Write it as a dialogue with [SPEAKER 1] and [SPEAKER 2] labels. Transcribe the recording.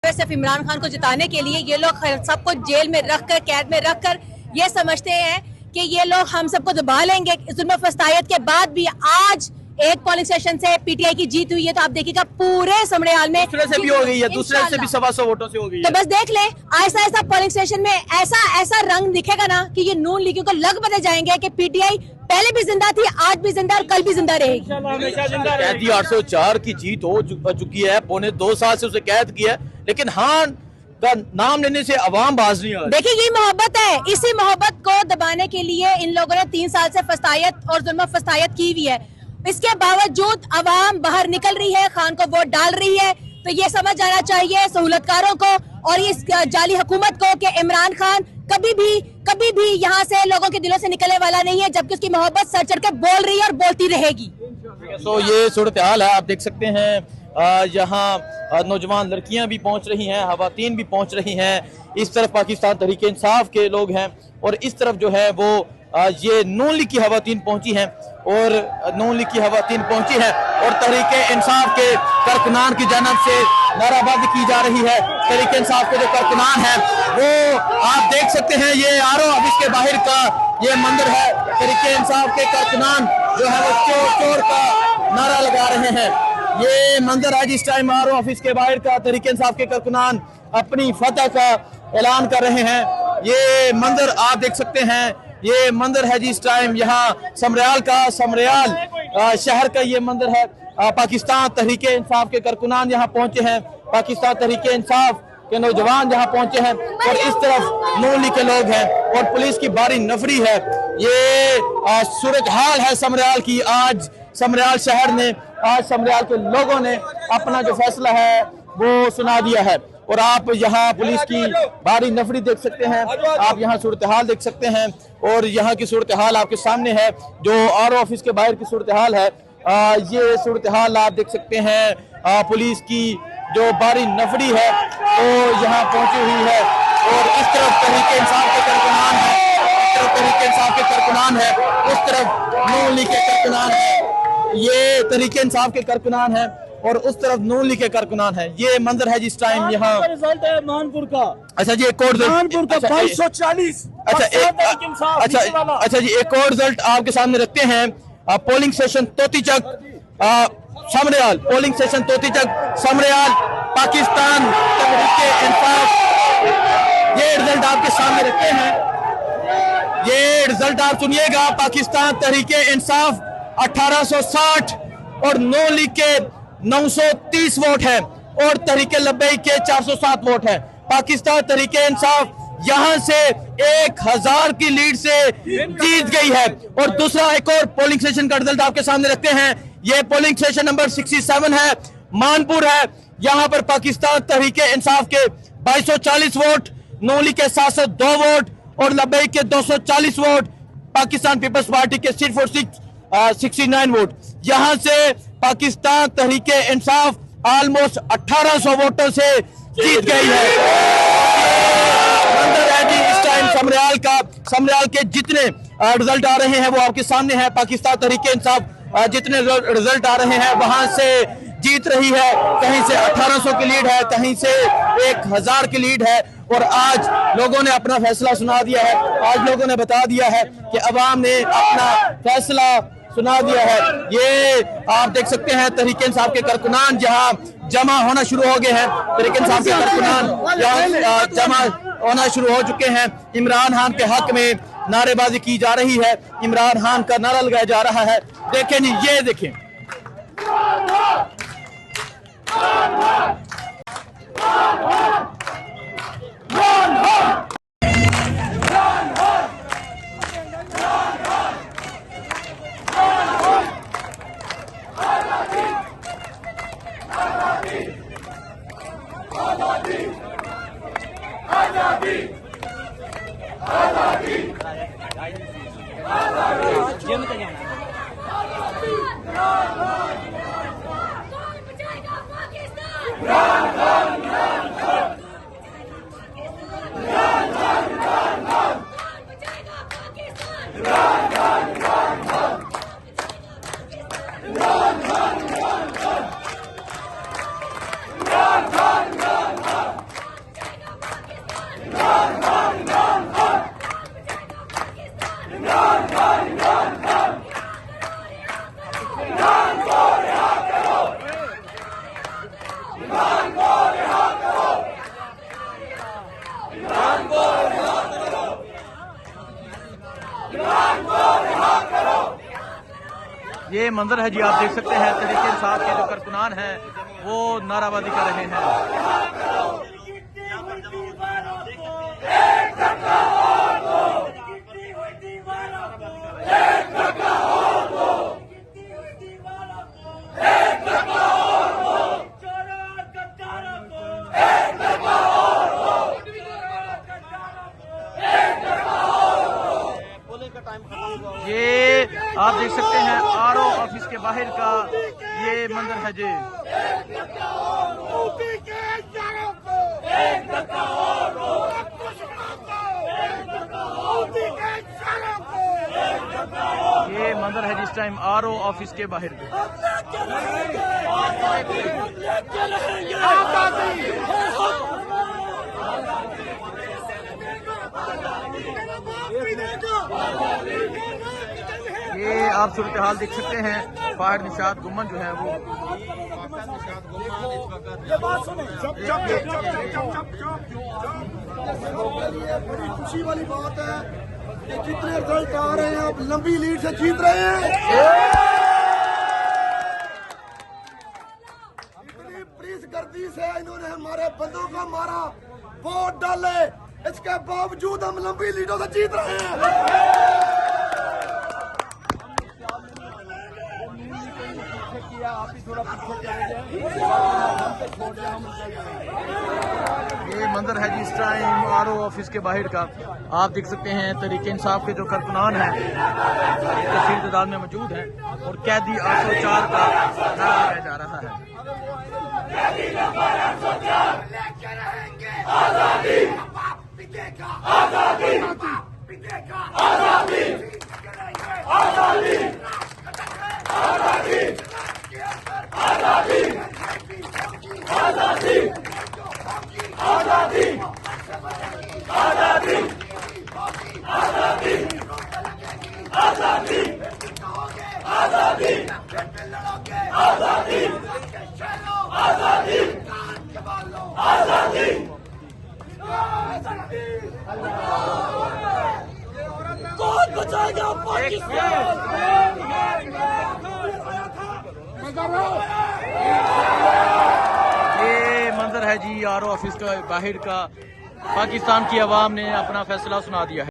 [SPEAKER 1] सिर्फ इमरान खान को जिताने के लिए ये लोग सबको जेल में रखकर, कैद में रखकर ये समझते हैं कि ये लोग हम सबको दबा लेंगे। जुल्म फस्तायत के बाद भी आज एक पोलिंग स्टेशन से पीटीआई की जीत हुई है, तो आप देखिएगा पूरे समड़ियाल में
[SPEAKER 2] दूसरे से भी हो गई है, दूसरे से भी 125 वोटों से हो गई है।
[SPEAKER 1] तो बस देख ले, ऐसा ऐसा पोलिंग स्टेशन में ऐसा रंग दिखेगा ना कि ये नून लीग को लग बदल जाएंगे कि पीटीआई पहले भी जिंदा थी, आज भी जिंदा और कल भी जिंदा रहेगी।
[SPEAKER 2] कैदी 804 की जीत हो चुकी है, पौने 2 साल से उसे कैद किया है, लेकिन हान का नाम लेने से अवाम बाज नहीं आ रही।
[SPEAKER 1] देखिए यही मोहब्बत है, इसी मोहब्बत को दबाने के लिए इन लोगों ने 3 साल से फस्तायत और जुल्म फस्तायत की हुई है। इसके बावजूद अवाम बाहर निकल रही है, खान को वोट डाल रही है। तो ये समझ जाना चाहिए सहूलतकारों को और इस जाली हुकूमत को कि इमरान खान कभी भी यहाँ से लोगों के दिलों से निकलने वाला नहीं है, जबकि उसकी मोहब्बत सर चढ़ के बोल रही है और बोलती रहेगी।
[SPEAKER 2] तो ये सूरत हाल है, आप देख सकते हैं यहाँ नौजवान लड़कियां भी पहुंच रही हैं, खवातीन भी पहुंच रही हैं। इस तरफ पाकिस्तान तहरीक इंसाफ के लोग हैं और इस तरफ जो है वो ये नून लीग की खवातीन पहुंची हैं और नून लीग की खवातीन पहुंची हैं और तहरीक इंसाफ के कारकुनान की जानिब से नाराबाजी की जा रही है। तहरीक इंसाफ के जो कारकुनान है वो आप देख सकते हैं, ये आरओ ऑफिस के बाहर का ये मंदिर है। तहरीक इंसाफ के कारकुनान जो है वो चोर चोर का नारा लगा रहे हैं। ये मंदिर है जिस टाइम आरओ ऑफिस के बाहर का तहरीक इंसाफ के कारकुनान अपनी फतह का ऐलान कर रहे हैं। ये मंदिर आप देख सकते हैं, ये मंदिर है जिस टाइम यहाँ समरियाल शहर का ये मंदिर है। पाकिस्तान तहरीक इंसाफ के कारकुनान यहाँ पहुंचे हैं, पाकिस्तान तहरीक इंसाफ के नौजवान यहाँ पहुंचे हैं और इस तरफ नून लीग के लोग हैं और पुलिस की भारी नफरी है। ये सूरत हाल है समरियाल की। आज समरियाल शहर ने, आज समरियाल के लोगों ने अपना जो फैसला है वो सुना दिया है और आप यहाँ पुलिस की भारी नफरी देख सकते हैं, आप यहाँ सूरत हाल देख सकते हैं और यहाँ की सूरत हाल आपके सामने है। जो आरओ ऑफिस के बाहर की सूरत हाल है, ये सूरत हाल आप देख सकते हैं। पुलिस की जो भारी नफरी है वो यहाँ पहुंची हुई है और इस तरफ तहरीक इंसाफ के कारकुनान है, इस तरफ तहरीक इंसाफ के कारकुनान है, उस तरफ नून लीग के कारकुनान है। ये तहरीक इंसाफ के कारकुनान है और उस तरफ नून लीग के कारकुनान है। ये मंदिर है जिस टाइम यहाँ
[SPEAKER 3] रिजल्ट है मानपुर का।
[SPEAKER 2] अच्छा जी, एक और
[SPEAKER 3] मानपुर का 2240।
[SPEAKER 2] अच्छा जी, एक और रिजल्ट आपके सामने रखते हैं। Polling station Totichak Samrial, polling station Totichak Samrial, Pakistan Tehreek Insaf, ये रिजल्ट आपके सामने रखते हैं। ये रिजल्ट आप सुनिएगा, पाकिस्तान तहरीक इंसाफ 1860 और नून लीग के 930 वोट है और तहरीक लब्बैक के 407 वोट है। पाकिस्तान तहरीक इंसाफ यहां से 1000 की लीड से जीत गई है। और दूसरा एक और पोलिंग स्टेशन का रिजल्ट आपके सामने रखते हैं। ये पोलिंग स्टेशन नंबर 67 है, मानपुर है। यहां पर पाकिस्तान तहरीक इंसाफ के 2240 वोट, नून लीग के 702 वोट और लब्बैक के 240 वोट, पाकिस्तान पीपल्स पार्टी के सिर्फ और 69 वोट। यहां से पाकिस्तान तहरीक इंसाफ ऑलमोस्ट 1800 वोटों से जीत गई है। मंदिर है जी इस टाइम समरियाल का, समरियाल के जितने रिजल्ट आ रहे हैं वो आपके सामने है। पाकिस्तान तहरीक इंसाफ जितने रिजल्ट आ रहे हैं वहां से जीत रही है। कहीं से 1800 की लीड है, कहीं से 1000 की लीड है और आज लोगों ने अपना फैसला सुना दिया है। आज लोगों ने बता दिया है कि अवाम ने अपना फैसला सुना दिया है। ये आप देख सकते हैं तहरीक इंसाफ के कारकुनान जहां जमा होना शुरू हो गए हैं। तहरीक इंसाफ के कारकुनान जमा होना शुरू हो चुके हैं। इमरान खान के हक में नारेबाजी की जा रही है, इमरान खान का नारा लगाया जा रहा है। देखें जी, ये देखें। ये मंजर है जी, आप देख सकते हैं तहरीक इंसाफ के जो कारकुनान हैं वो नाराबाजी कर रहे हैं। ये आप देख सकते हैं आरओ ऑफिस के बाहर का ये मंजर है जी। ये मंजर है जिस टाइम आरओ ऑफिस के बाहर का। ये आप सूरत हाल देख सकते हैं, फायर निशात गुम्मन जो है वो
[SPEAKER 3] बड़ी खुशी वाली बात है कि जितने रिजल्ट आ रहे हैं आप लंबी लीड से जीत रहे हैं। इतनी पुलिस गर्दी से इन्होंने हमारे बंदों को मारा, वोट डाले, इसके बावजूद हम लंबी लीडों से जीत रहे हैं।
[SPEAKER 2] ये मंजर है जिस टाइम आरओ ऑफिस के बाहर का। आप देख सकते हैं तहरीक इंसाफ के जो कारकुनान हैं तस्वीर तादाद में मौजूद हैं और कैदी 804 का नारा लगाया जा रहा है।
[SPEAKER 3] कौन बचाएगा पाकिस्तान?
[SPEAKER 2] ये मंजर है जी आरओ ऑफिस का बाहर का। पाकिस्तान की आवाम ने अपना फैसला सुना दिया है।